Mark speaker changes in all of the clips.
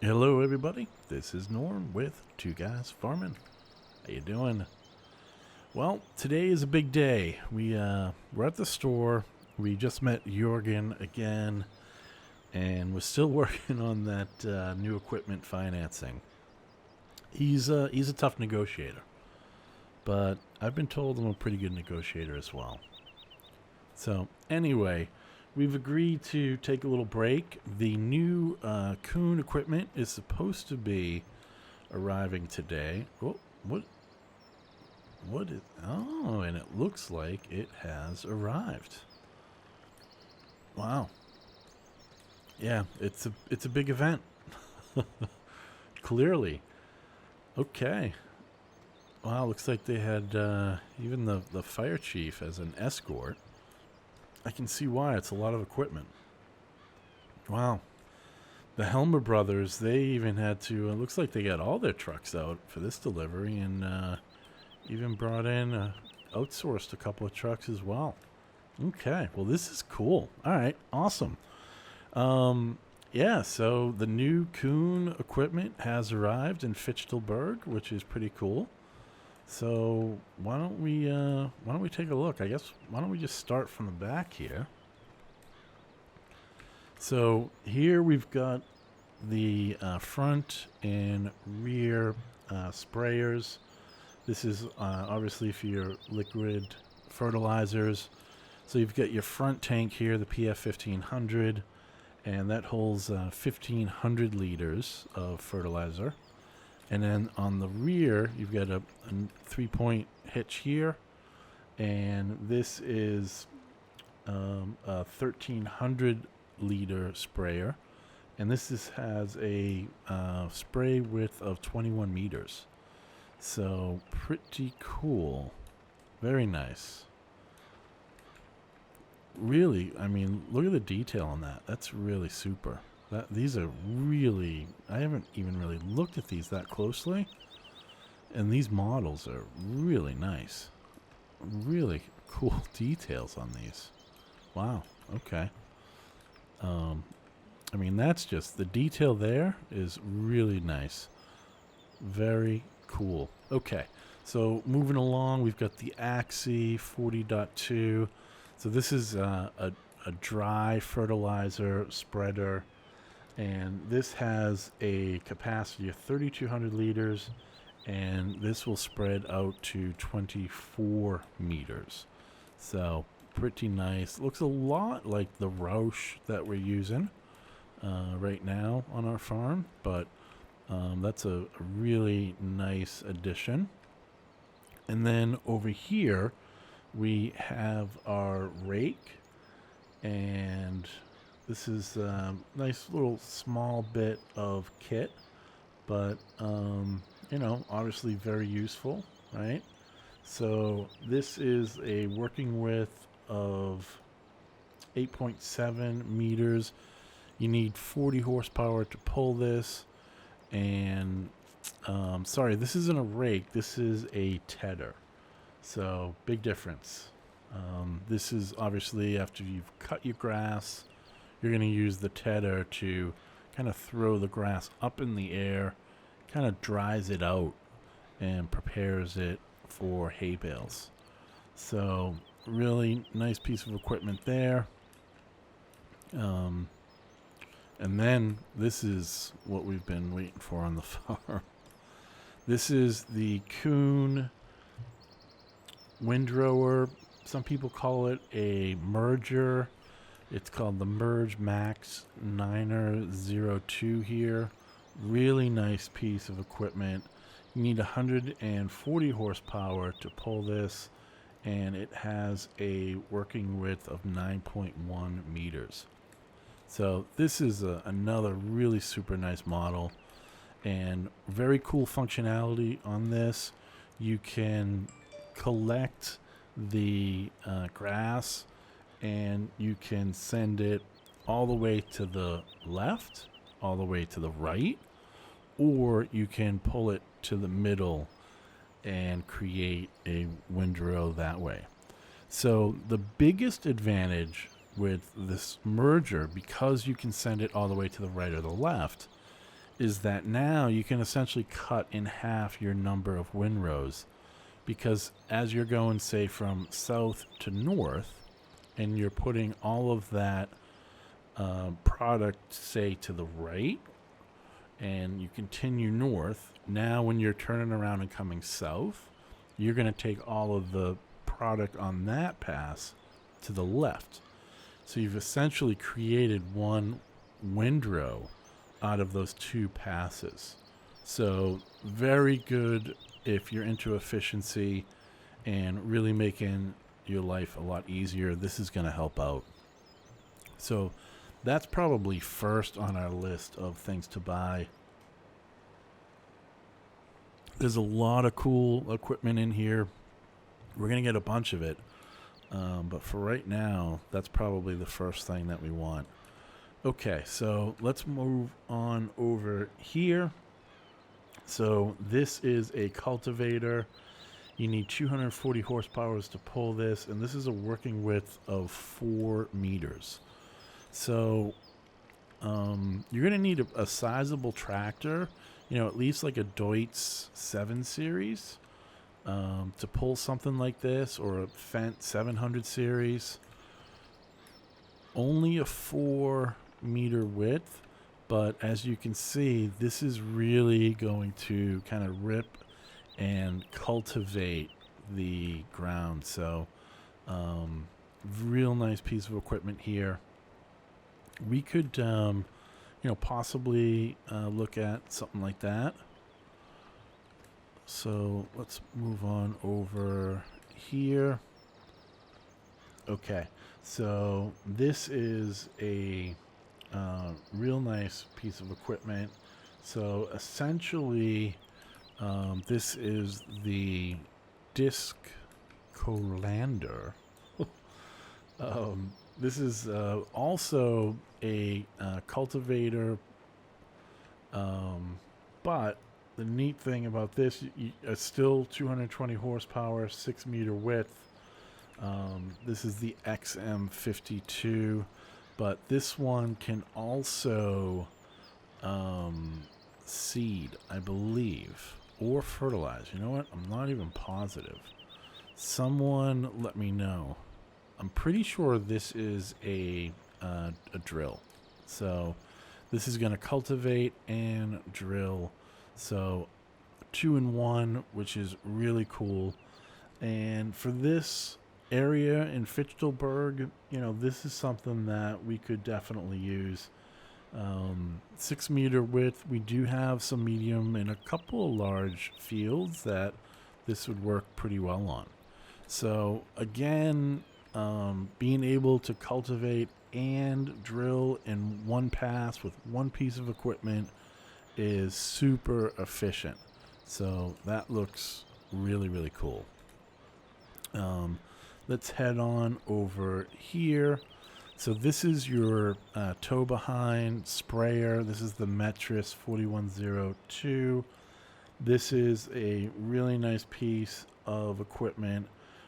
Speaker 1: Hello, everybody. This is Norm with Two Guys Farming. How you doing? Well, today is a big day. We're at the store. We just met Jorgen again, and we're still working on that new equipment financing. He's a tough negotiator, but I've been told I'm a pretty good negotiator as well. So anyway, we've agreed to take a little break. The new Kuhn equipment is supposed to be arriving today. Oh, what? What is? Oh, and it looks like it has arrived. Wow. Yeah, it's a big event. Clearly. Okay. Wow, looks like they had even the fire chief as an escort. I can see why. It's a lot of equipment. Wow. The Helmer brothers, they even had to, it looks like they got all their trucks out for this delivery and even brought in, outsourced a couple of trucks as well. Okay. Well, this is cool. All right. Awesome. Yeah, so the new Kuhn equipment has arrived in Fichtelberg, which is pretty cool. So why don't we take a look? I guess why don't we just start from the back here? So here we've got the front and rear sprayers. This is obviously for your liquid fertilizers. So you've got your front tank here, the PF 1500, and that holds 1500 liters of fertilizer. And then on the rear, you've got a 3-point hitch here, and this is a 1300 liter sprayer, and has a spray width of 21 meters. So pretty cool, very nice. Really, I mean, look at the detail on that. That's really super. These are really, I haven't even really looked at these that closely. And these models are really nice. Really cool details on these. Wow, okay. I mean, that's just, the detail there is really nice. Very cool. Okay, so moving along, we've got the Axie 40.2. So this is a dry fertilizer spreader, and this has a capacity of 3,200 liters, and this will spread out to 24 meters. So pretty nice. Looks a lot like the Roush that we're using right now on our farm, but that's a really nice addition. And then over here, we have our rake, and this is a nice little small bit of kit, but obviously very useful, right? So this is a working width of 8.7 meters. You need 40 horsepower to pull this, and sorry, this isn't a rake, this is a tedder. So big difference. This is obviously after you've cut your grass, you're going to use the tedder to kind of throw the grass up in the air, kind of dries it out and prepares it for hay bales. So really nice piece of equipment there. And then this is what we've been waiting for on the farm. This is the Kuhn windrower. Some people call it a merger. It's called the Merge Max 902 here. Really nice piece of equipment. You need 140 horsepower to pull this, and it has a working width of 9.1 meters. So this is another really super nice model, and very cool functionality on this. You can collect the grass, and you can send it all the way to the left, all the way to the right, or you can pull it to the middle and create a windrow that way. So the biggest advantage with this merger, because you can send it all the way to the right or the left, is that now you can essentially cut in half your number of windrows, because as you're going, say, from south to north, and you're putting all of that product, say, to the right, and you continue north, now when you're turning around and coming south, you're going to take all of the product on that pass to the left. So you've essentially created one windrow out of those two passes. So very good if you're into efficiency and really making your life a lot easier. This is going to help out. So that's probably first on our list of things to buy. There's a lot of cool equipment in here. We're going to get a bunch of it. But for right now, that's probably the first thing that we want. Okay, so let's move on over here. So this is a cultivator. You need 240 horsepower to pull this, and this is a working width of 4 meters. So you're going to need a sizable tractor, at least like a Deutz 7 Series to pull something like this, or a Fendt 700 Series. Only a 4 meter width, but as you can see, this is really going to kind of rip and cultivate the ground. So real nice piece of equipment here. We could possibly look at something like that. So let's move on over here. Okay, so this is a real nice piece of equipment. So essentially, this is the disc colander. This is also a cultivator, but the neat thing about this, it's still 220 horsepower, 6 meter width. This is the XM52, but this one can also seed, I believe, or fertilize. You know what? I'm not even positive. Someone let me know. I'm pretty sure this is a drill. So this is going to cultivate and drill. So 2-in-1, which is really cool. And for this area in Fichtelberg, this is something that we could definitely use. 6 meter width. We do have some medium and a couple of large fields that this would work pretty well on. So again, being able to cultivate and drill in one pass with one piece of equipment is super efficient. So that looks really, really cool. Let's head on over here. So this is your tow behind sprayer. This is the Metris 4102. This is a really nice piece of equipment.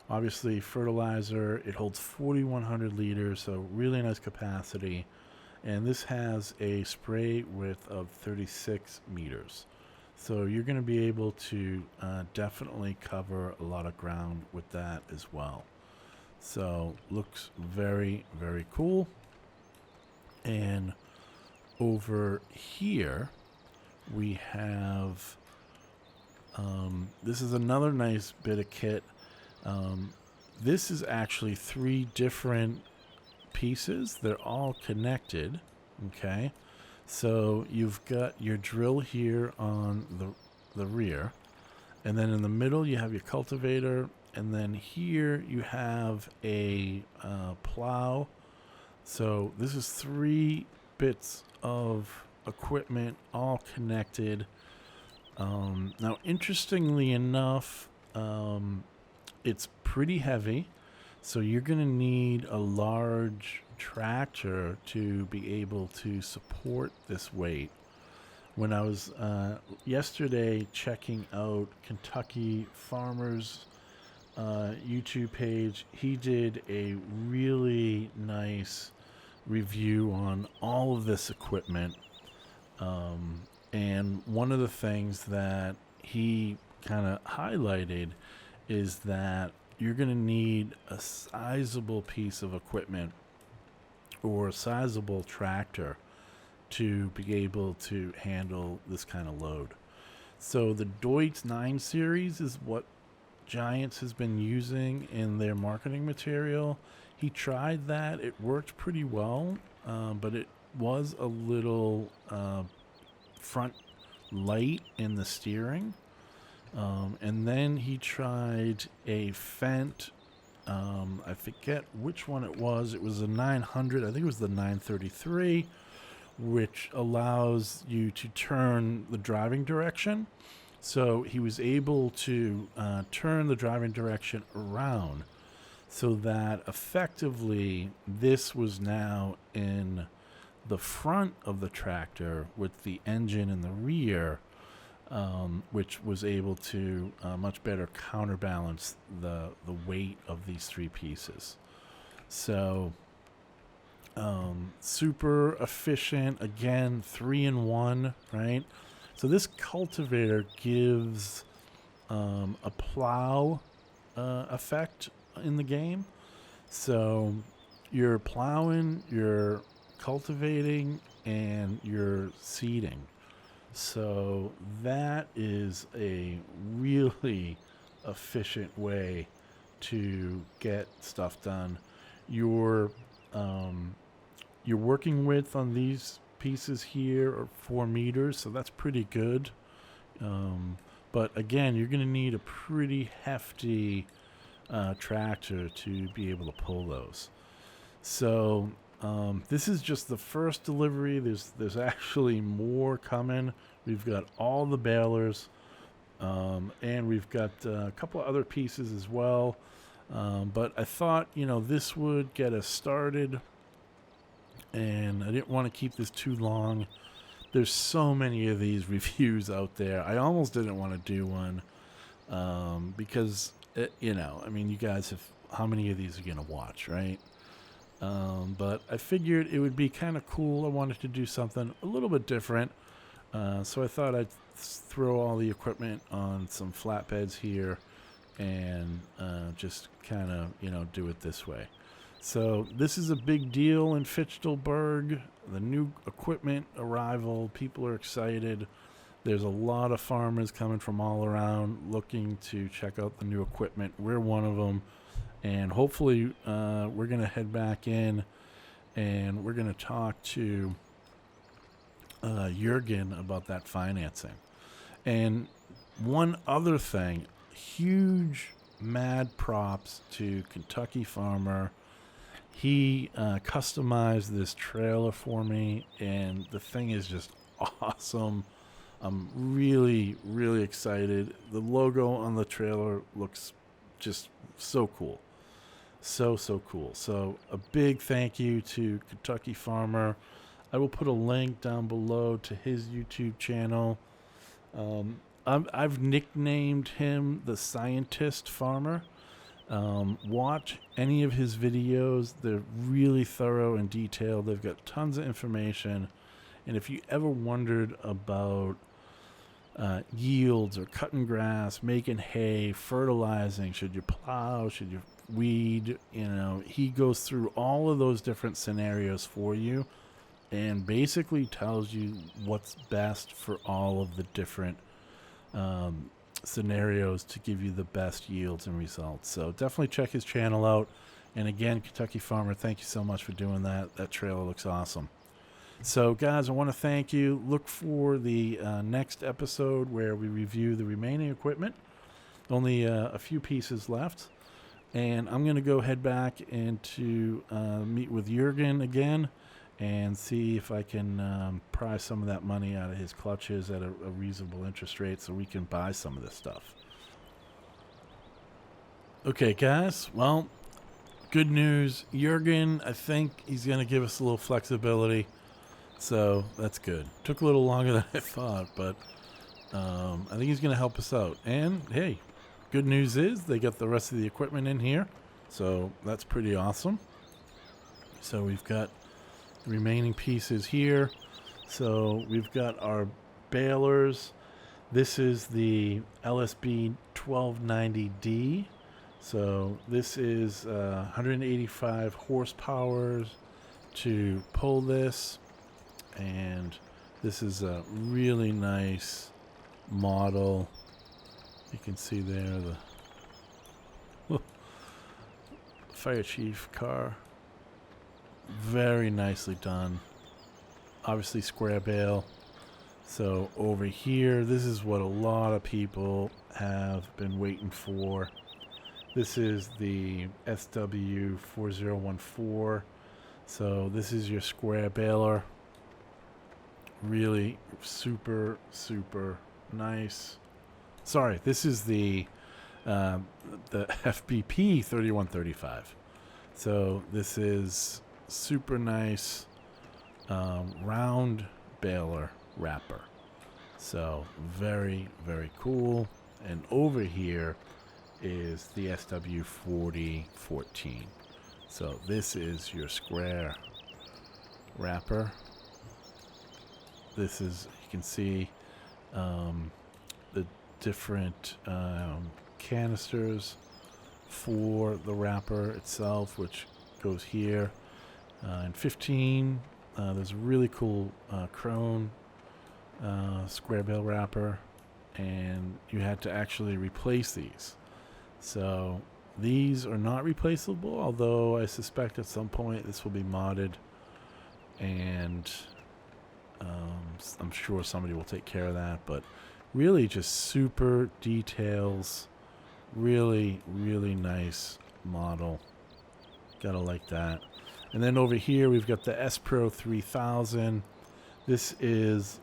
Speaker 1: Obviously fertilizer. It holds 4,100 liters, so really nice capacity. And this has a spray width of 36 meters. So you're going to be able to definitely cover a lot of ground with that as well. So looks very, very cool. And over here we have, this is another nice bit of kit. This is actually 3 different pieces. They're all connected. Okay. So you've got your drill here on the rear, and then in the middle you have your cultivator, and then here you have a plow. So this is 3 bits of equipment all connected. Now, interestingly enough, it's pretty heavy, so you're going to need a large tractor to be able to support this weight. When I was yesterday checking out Kentucky Farmers YouTube page, he did a really nice review on all of this equipment. And one of the things that he kind of highlighted is that you're going to need a sizable piece of equipment or a sizable tractor to be able to handle this kind of load. So the Deutz 9 series is what Giants has been using in their marketing material. He tried that. It worked pretty well, but it was a little front light in the steering. And then he tried a Fendt. I forget which one it was. It was a 900. I think it was the 933, which allows you to turn the driving direction. So he was able to turn the driving direction around so that effectively this was now in the front of the tractor with the engine in the rear, which was able to much better counterbalance the weight of these three pieces. So super efficient, again, 3-in-1, right? So this cultivator gives a plow effect in the game. So you're plowing, you're cultivating, and you're seeding. So that is a really efficient way to get stuff done. Your working width on these pieces here are 4 meters, so that's pretty good. But again, you're going to need a pretty hefty tractor to be able to pull those. So this is just the first delivery. There's actually more coming. We've got all the balers, and we've got a couple of other pieces as well. But I thought, this would get us started, and I didn't want to keep this too long. There's so many of these reviews out there. I almost didn't want to do one because, you guys have, how many of these are going to watch, right? But I figured it would be kind of cool. I wanted to do something a little bit different. So I thought I'd throw all the equipment on some flatbeds here and just kind of, do it this way. So this is a big deal in Fichtelberg. The new equipment arrival. People are excited. There's a lot of farmers coming from all around looking to check out the new equipment. We're one of them. And hopefully we're going to head back in and we're going to talk to Jurgen about that financing. And one other thing, huge mad props to Kentucky Farmer. He customized this trailer for me, and the thing is just awesome. I'm really, really excited. The logo on the trailer looks just so cool. So cool. So a big thank you to Kentucky Farmer. I will put a link down below to his YouTube channel. I've nicknamed him the Scientist Farmer. Watch any of his videos. They're really thorough and detailed. They've got tons of information. And if you ever wondered about yields or cutting grass, making hay, fertilizing, should you plow, should you weed, he goes through all of those different scenarios for you and basically tells you what's best for all of the different scenarios to give you the best yields and results. So definitely check his channel out. And again, Kentucky Farmer, thank you so much for doing that. That trailer looks awesome. So guys, I want to thank you. Look for the next episode where we review the remaining equipment. Only a few pieces left. And I'm going to go head back and to meet with Jurgen again and see if I can pry some of that money out of his clutches at a reasonable interest rate so we can buy some of this stuff. Okay, guys. Well, good news. Jurgen, I think he's going to give us a little flexibility. So that's good. Took a little longer than I thought, but I think he's going to help us out. And, hey, good news is they got the rest of the equipment in here. So that's pretty awesome. So we've got the remaining pieces here. So we've got our balers. This is the LSB 1290D. So this is 185 horsepower to pull this. And this is a really nice model. You can see there the fire chief car. Very nicely done. Obviously square bale. So over here, this is what a lot of people have been waiting for. This is the SW4014. So this is your square baler. Really super, super nice. Sorry, this is the FBP 3135. So this is super nice round baler wrapper. So very, very cool. And over here is the SW4014. So this is your square wrapper. This is, you can see the different canisters for the wrapper itself, which goes here. In 15, there's a really cool chrome square bale wrapper, and you had to actually replace these. So these are not replaceable, although I suspect at some point this will be modded, and I'm sure somebody will take care of that. But really just super details. Really, really nice model. Gotta like that. And then over here we've got the S Pro 3000. This is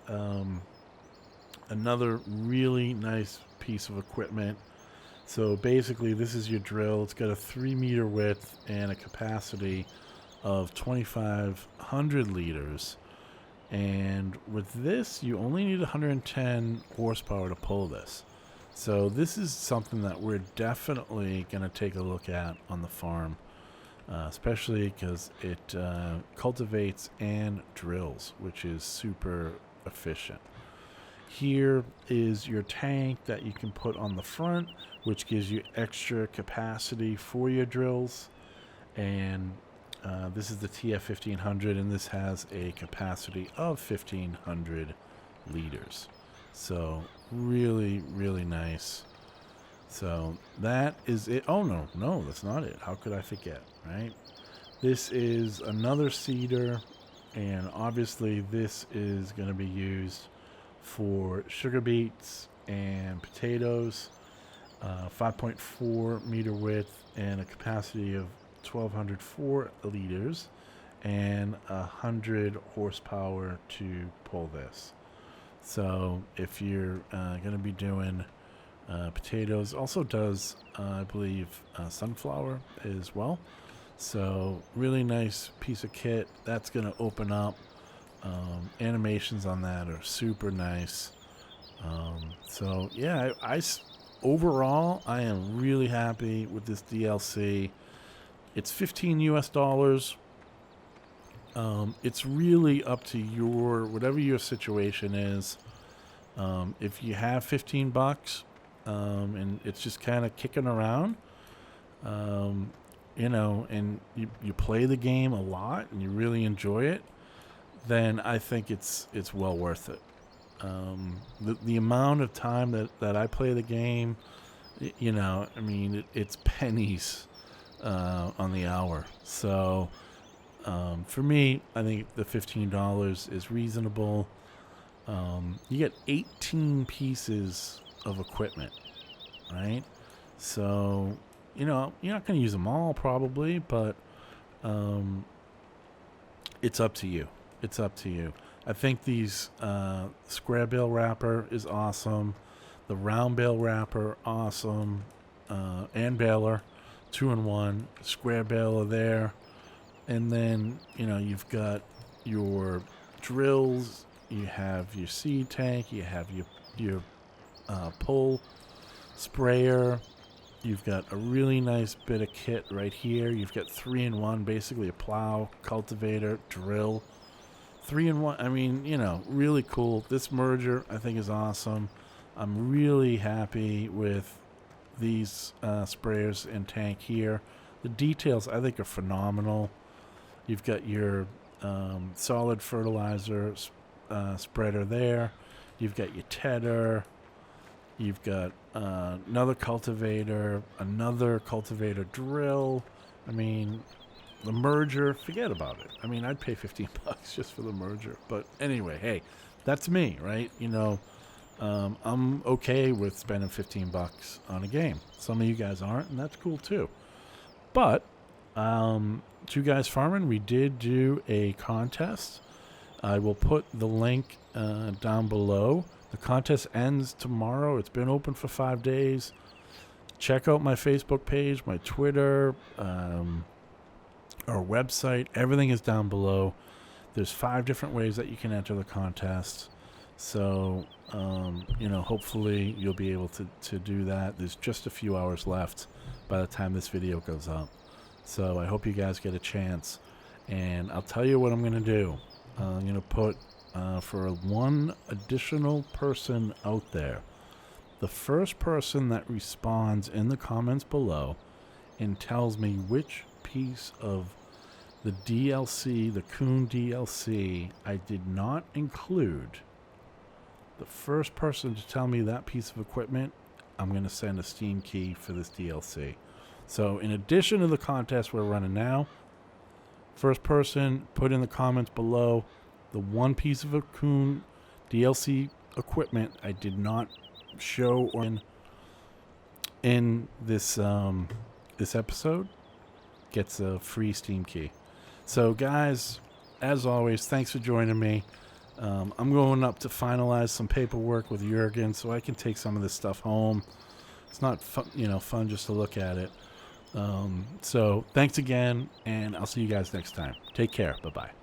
Speaker 1: another really nice piece of equipment. So basically this is your drill. It's got a 3-meter width and a capacity of 2,500 liters. And with this, you only need 110 horsepower to pull this. So this is something that we're definitely going to take a look at on the farm, especially because it cultivates and drills, which is super efficient. Here is your tank that you can put on the front, which gives you extra capacity for your drills. And this is the TF 1500, and this has a capacity of 1,500 liters. So really, really nice. So that is it. Oh, no, that's not it. How could I forget, right? This is another seeder, and obviously this is going to be used for sugar beets and potatoes. 5.4 meter width and a capacity of 1,204 liters and 100 horsepower to pull this. So if you're going to be doing potatoes, also does I believe sunflower as well. So really nice piece of kit. That's going to open up. Animations on that are super nice. So yeah, overall I am really happy with this DLC. It's $15 US. It's really up to whatever your situation is. If you have $15 and it's just kind of kicking around, and you play the game a lot and you really enjoy it, then I think it's well worth it. The amount of time that I play the game, it's pennies on the hour. So for me, I think the $15 is reasonable. You get 18 pieces of equipment, right? So you're not going to use them all probably, but it's up to you. It's up to you. I think these square bale wrapper is awesome. The round bale wrapper, awesome. And baler, 2-in-1. Square baler there. And then, you've got your drills. You have your seed tank. You have your pull sprayer. You've got a really nice bit of kit right here. You've got 3-in-1, basically a plow, cultivator, drill. 3-in-1. I mean, you know, really cool. This merger, I think, is awesome. I'm really happy with these sprayers and tank here. The details, I think, are phenomenal. You've got your solid fertilizer spreader there. You've got your tedder. You've got another cultivator drill. I mean, the merger, forget about it. I mean, I'd pay $15 just for the merger. But anyway, hey, that's me, right? You know, I'm okay with spending $15 on a game. Some of you guys aren't, and that's cool too. But Two Guys Farming, we did do a contest. I will put the link down below. The contest ends tomorrow. It's been open for 5 days. Check out my Facebook page, my Twitter, our website. Everything is down below. There's 5 different ways that you can enter the contest. So, you know, hopefully you'll be able to do that. There's just a few hours left by the time this video goes up. So I hope you guys get a chance. And I'll tell you what I'm going to do. I'm going to put, for one additional person out there, the first person that responds in the comments below and tells me which piece of the DLC, the Kuhn DLC, I did not include, the first person to tell me that piece of equipment, I'm going to send a Steam key for this DLC. So in addition to the contest we're running now, first person, put in the comments below the one piece of a Kuhn DLC equipment I did not show in this this episode gets a free Steam key. So guys, as always, thanks for joining me. I'm going up to finalize some paperwork with Jurgen so I can take some of this stuff home. It's not fun, you know, fun just to look at it. So thanks again, and I'll see you guys next time. Take care. Bye-bye.